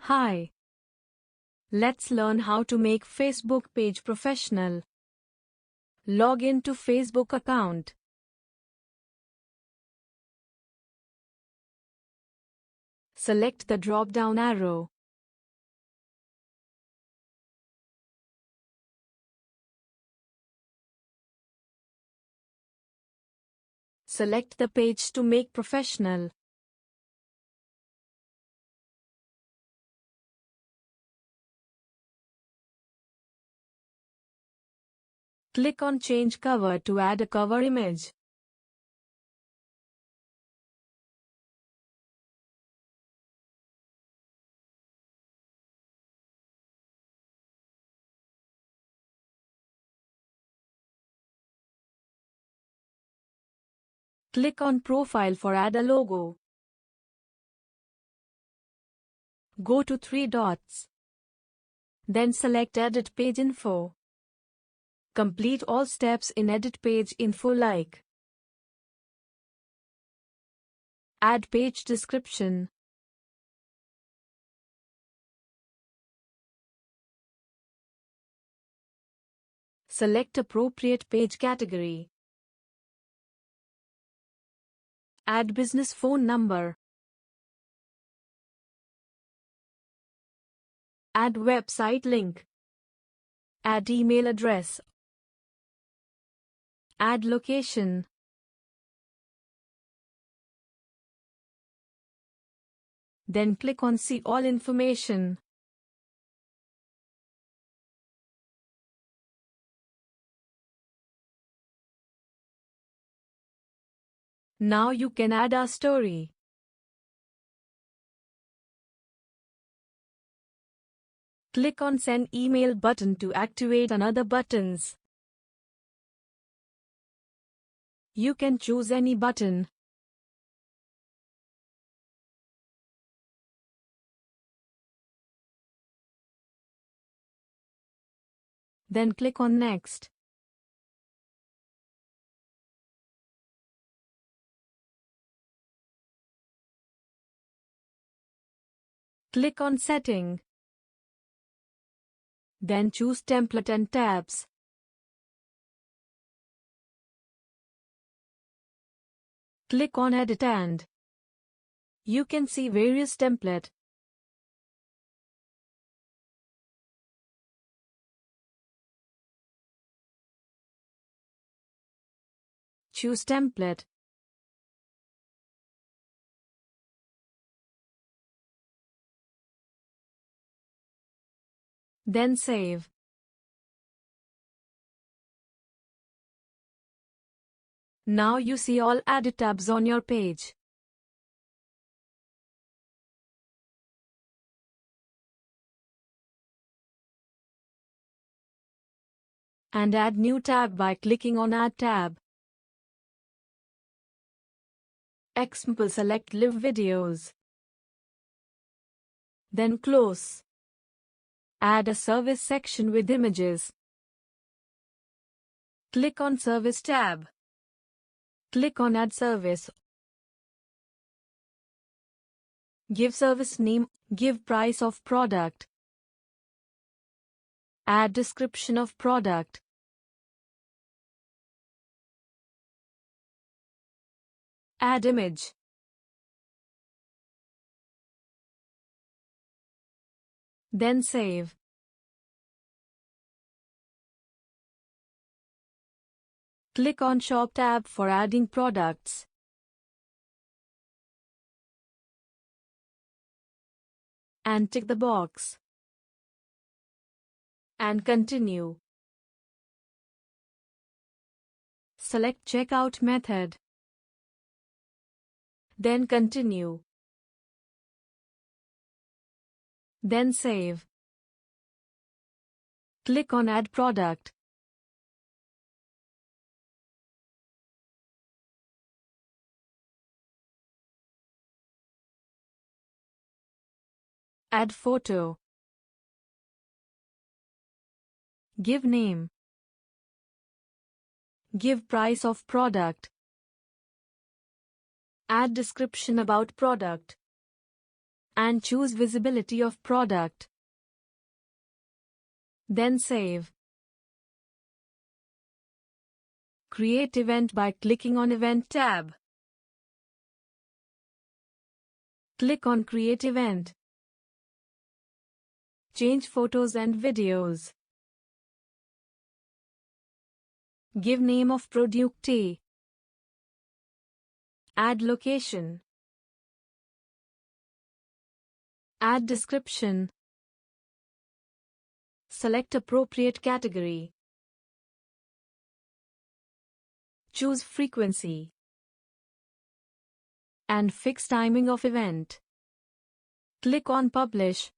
Hi. Let's learn how to make Facebook page professional. Log in to Facebook account. Select the drop-down arrow. Select the page to make professional. Click on Change Cover to add a cover image. Click on Profile for add a logo. Go to three dots. Then select Edit Page Info. Complete all steps in Edit Page Info like add page description, select appropriate page category, add business phone number, add website link, add email address, add location, then click on See All Information. Now you can add a story. Click on Send Email button to activate another buttons. You can choose any button. Then click on Next. Click on Setting. Then choose Template and Tabs. Click on Edit and you can see various templates. Choose Template. Then save. Now you see all added tabs on your page. And add new tab by clicking on Add tab. Example, select Live Videos. Then close. Add a service section with images. Click on Service tab. Click on Add Service. Give service name, give price of product. Add description of product. Add image. Then save. Click on Shop tab for adding products. And tick the box. And continue. Select Checkout method. Then continue. Then save. Click on Add product. Add photo. Give name. Give price of product. Add description about product. and choose visibility of product. Then save. Create event by clicking on Event tab. Click on Create Event. Change photos and videos. Give name of product. Add location. Add description. Select appropriate category. Choose frequency and fix timing of event. Click on Publish.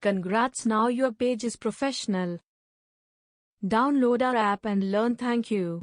Congrats, now your page is professional. Download our app and learn. Thank you.